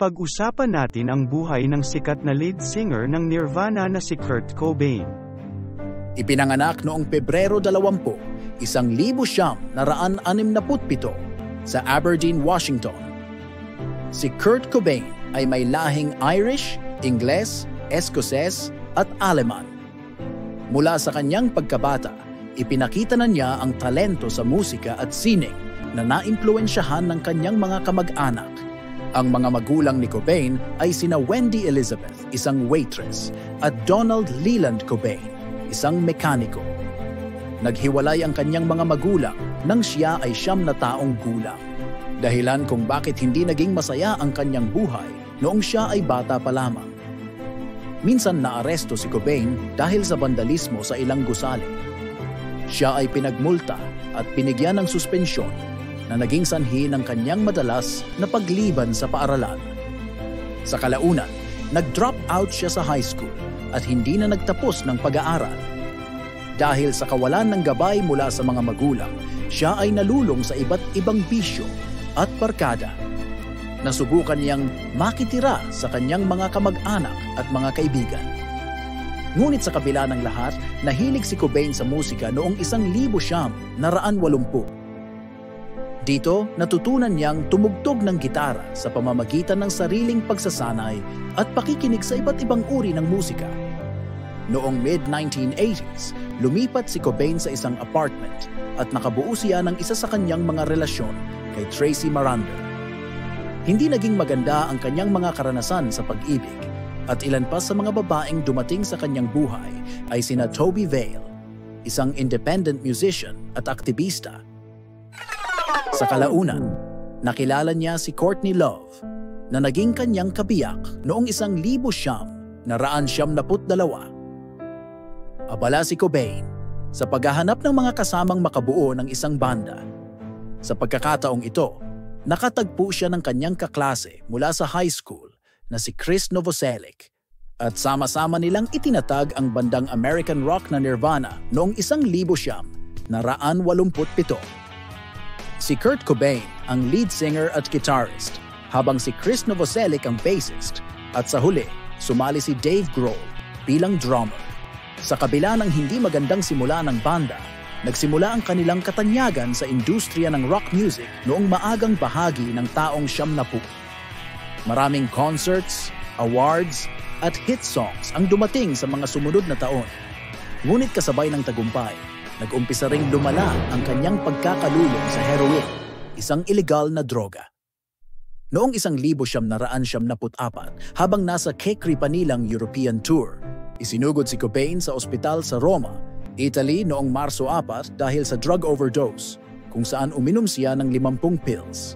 Pag-usapan natin ang buhay ng sikat na lead singer ng Nirvana na si Kurt Cobain. Ipinanganak noong Pebrero 20, 1967 sa Aberdeen, Washington. Si Kurt Cobain ay may lahing Irish, Ingles, Escocese at Aleman. Mula sa kanyang pagkabata, ipinakita na niya ang talento sa musika at sining na naimpluwensyahan ng kanyang mga kamag-anak. Ang mga magulang ni Cobain ay sina Wendy Elizabeth, isang waitress, at Donald Leland Cobain, isang mekaniko. Naghiwalay ang kanyang mga magulang nang siya ay 9 na taong gulang. Dahilan kung bakit hindi naging masaya ang kanyang buhay noong siya ay bata pa lamang. Minsan naaresto si Cobain dahil sa vandalismo sa ilang gusali. Siya ay pinagmulta at binigyan ng suspensyon na naging sanhi ng kanyang madalas na pagliban sa paaralan. Sa kalaunan, nag-drop out siya sa high school at hindi na nagtapos ng pag-aaral. Dahil sa kawalan ng gabay mula sa mga magulang, siya ay nalulong sa iba't ibang bisyo at barkada. Nasubukan niyang makitira sa kanyang mga kamag-anak at mga kaibigan. Ngunit sa kabila ng lahat, nahilig si Cobain sa musika noong 1980. Dito, natutunan niyang tumugtog ng gitara sa pamamagitan ng sariling pagsasanay at pakikinig sa iba't ibang uri ng musika. Noong mid-1980s, lumipat si Cobain sa isang apartment at nakabuo siya ng isa sa kanyang mga relasyon kay Tracy Marander. Hindi naging maganda ang kanyang mga karanasan sa pag-ibig at ilan pa sa mga babaeng dumating sa kanyang buhay ay sina Toby Vale, isang independent musician at aktivista. Sa kalaunan, nakilala niya si Courtney Love na naging kanyang kabiyak noong 1972. Abala si Cobain sa paghahanap ng mga kasamang makabuo ng isang banda. Sa pagkakataong ito, nakatagpo siya ng kanyang kaklase mula sa high school na si Chris Novoselic at sama-sama nilang itinatag ang bandang American rock na Nirvana noong 1987. Si Kurt Cobain ang lead singer at guitarist, habang si Chris Novoselic ang bassist, at sa huli, sumali si Dave Grohl bilang drummer. Sa kabila ng hindi magandang simula ng banda, nagsimula ang kanilang katanyagan sa industriya ng rock music noong maagang bahagi ng taong 70. Maraming concerts, awards, at hit songs ang dumating sa mga sumunod na taon. Ngunit kasabay ng tagumpay, nag-umpisa ring lumala ang kanyang pagkakalulong sa heroin, isang ilegal na droga. Noong 1974, habang nasa Kekri-Panilang European Tour, isinugod si Cobain sa ospital sa Roma, Italy noong Marso 4 dahil sa drug overdose, kung saan uminom siya ng 50 pills.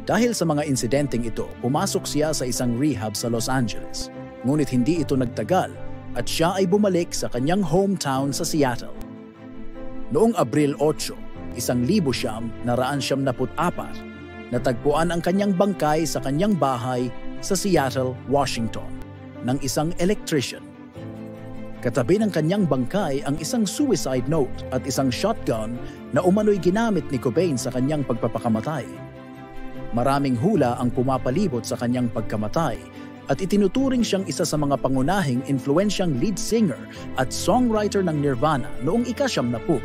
Dahil sa mga insidenteng ito, pumasok siya sa isang rehab sa Los Angeles, ngunit hindi ito nagtagal at siya ay bumalik sa kanyang hometown sa Seattle. Noong Abril 8, 1974, natagpuan ang kanyang bangkay sa kanyang bahay sa Seattle, Washington, ng isang electrician. Katabi ng kanyang bangkay ang isang suicide note at isang shotgun na umano'y ginamit ni Cobain sa kanyang pagpapakamatay. Maraming hula ang pumapalibot sa kanyang pagkamatay at itinuturing siyang isa sa mga pangunahing influensyang lead singer at songwriter ng Nirvana noong ika-70.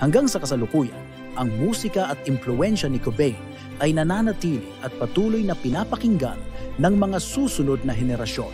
Hanggang sa kasalukuyan, ang musika at impluwensya ni Cobain ay nananatili at patuloy na pinapakinggan ng mga susunod na henerasyon.